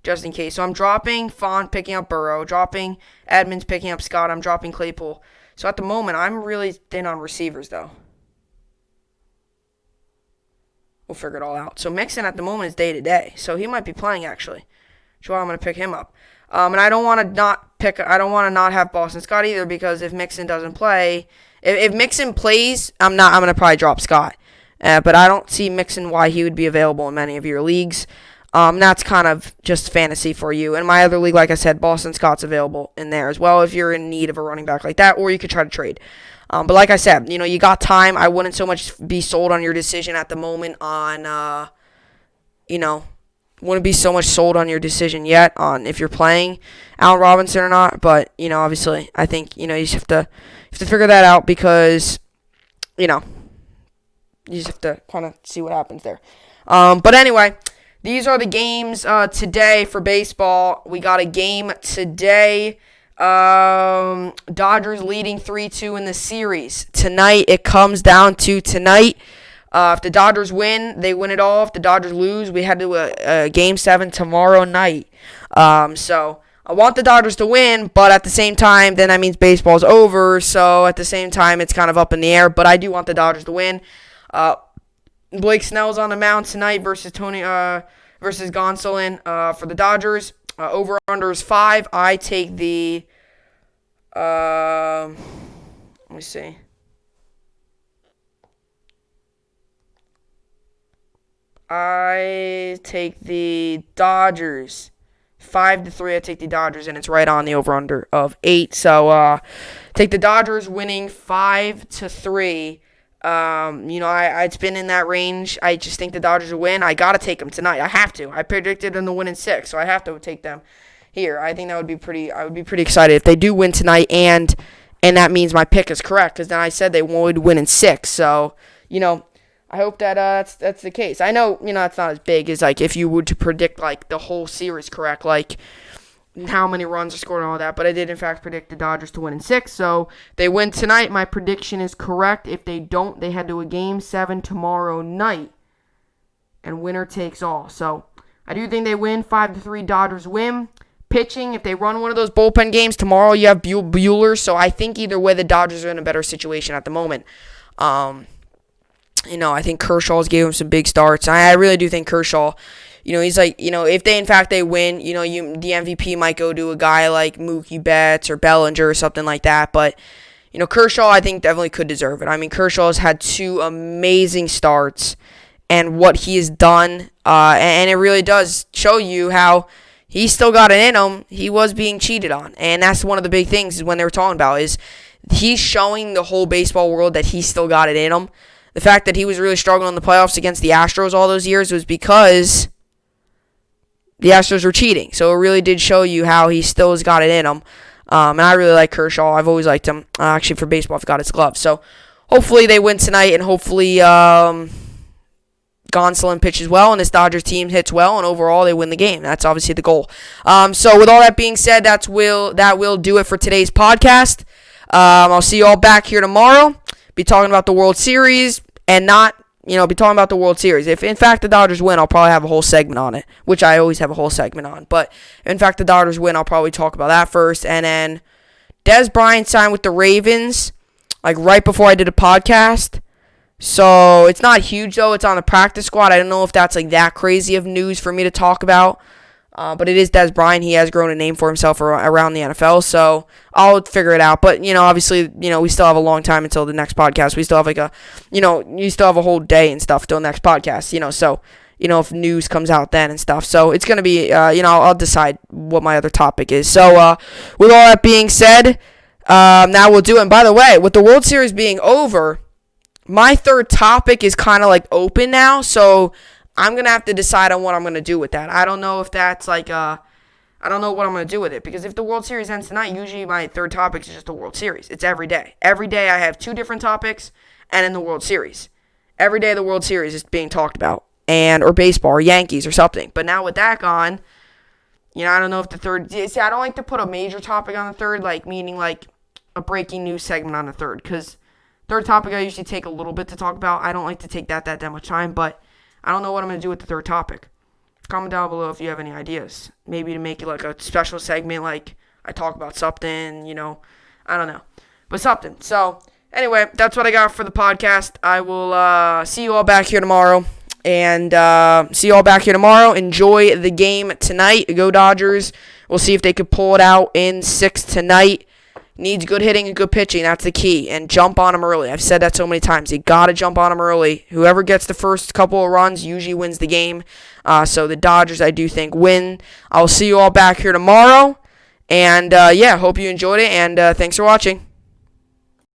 just in case. So I'm dropping Font, picking up Burrow, dropping Edmonds, picking up Scott. I'm dropping Claypool. So at the moment, I'm really thin on receivers, though. We'll figure it all out. So Mixon at the moment is day-to-day. So he might be playing, actually. So I'm going to pick him up. And I don't want to not have Boston Scott either, because if Mixon doesn't play, if Mixon plays, I'm going to probably drop Scott. But I don't see Mixon why he would be available in many of your leagues. That's kind of just fantasy for you. In my other league, like I said, Boston Scott's available in there as well if you're in need of a running back like that, or you could try to trade. But like I said, you got time. I wouldn't so much be sold on your decision at the moment on, wouldn't be so much sold on your decision yet on if you're playing Allen Robinson or not. But, obviously, I think, you just have to figure that out because, you just have to kind of see what happens there. But anyway, these are the games today for baseball. We got a game today. Dodgers leading 3-2 in the series. Tonight, it comes down to tonight. If the Dodgers win, they win it all. If the Dodgers lose, we head to a Game 7 tomorrow night. So I want the Dodgers to win, but at the same time, then that means baseball's over. So at the same time, it's kind of up in the air. But I do want the Dodgers to win. Blake Snell's on the mound tonight versus Gonsolin for the Dodgers. Over-under is 5. I take the... let me see. I take the Dodgers. 5-3, I take the Dodgers, and it's right on the over-under of 8. So, take the Dodgers winning 5-3. It's been in that range. I just think the Dodgers will win. I got to take them tonight. I have to. I predicted them to win in 6, so I have to take them here. I think I would be pretty excited if they do win tonight, and that means my pick is correct, because then I said they would win in 6. So, I hope that that's the case. I know, it's not as big as, like, if you were to predict, like, the whole series correct, like, how many runs are scored and all that, but I did in fact predict the Dodgers to win in 6, so they win tonight. My prediction is correct. If they don't, they head to a Game 7 tomorrow night, and winner takes all. So I do think they win. 5-3, Dodgers win. Pitching, if they run one of those bullpen games tomorrow, you have Buehler, so I think either way the Dodgers are in a better situation at the moment. I think Kershaw's gave him some big starts. I really do think Kershaw, he's like, if they win, the MVP might go to a guy like Mookie Betts or Bellinger or something like that. But, Kershaw, I think, definitely could deserve it. I mean, Kershaw has had 2 amazing starts, and what he has done, and it really does show you how he's still got it in him. He was being cheated on, and that's one of the big things is when they were talking about is he's showing the whole baseball world that he's still got it in him. The fact that he was really struggling in the playoffs against the Astros all those years was because the Astros were cheating. So it really did show you how he still has got it in him. And I really like Kershaw. I've always liked him. Actually, for baseball, I've got his glove. So hopefully they win tonight, and hopefully Gonsolin pitches well, and this Dodgers team hits well, and overall they win the game. That's obviously the goal. So with all that being said, that will do it for today's podcast. I'll see you all back here tomorrow. Be talking about the World Series and not, be talking about the World Series. If, in fact, the Dodgers win, I'll probably have a whole segment on it, which I always have a whole segment on. But, in fact, the Dodgers win, I'll probably talk about that first. And then Dez Bryant signed with the Ravens, right before I did a podcast. So, it's not huge, though. It's on the practice squad. I don't know if that's, that crazy of news for me to talk about. But it is Dez Bryant. He has grown a name for himself around the NFL, so I'll figure it out. But, obviously, we still have a long time until the next podcast. We still have, you still have a whole day and stuff till the next podcast, so, if news comes out then and stuff. So it's going to be, I'll decide what my other topic is. So, with all that being said, now we'll do it. And by the way, with the World Series being over, my third topic is kind of, open now, so I'm going to have to decide on what I'm going to do with that. I don't know if that's I don't know what I'm going to do with it. Because if the World Series ends tonight, usually my third topic is just the World Series. It's every day. Every day I have two different topics and in the World Series. Every day the World Series is being talked about. Or baseball or Yankees or something. But now with that gone, I don't know if the third... See, I don't like to put a major topic on the third, meaning a breaking news segment on the third. Because third topic I usually take a little bit to talk about. I don't like to take that much time, but I don't know what I'm going to do with the third topic. Comment down below if you have any ideas. Maybe to make it a special segment, I talk about something, I don't know. But something. So, anyway, that's what I got for the podcast. I will see you all back here tomorrow. And Enjoy the game tonight. Go Dodgers. We'll see if they could pull it out in 6 tonight. Needs good hitting and good pitching. That's the key. And jump on them early. I've said that so many times. You got to jump on them early. Whoever gets the first couple of runs usually wins the game. So the Dodgers, I do think, win. I'll see you all back here tomorrow. And, hope you enjoyed it. And thanks for watching.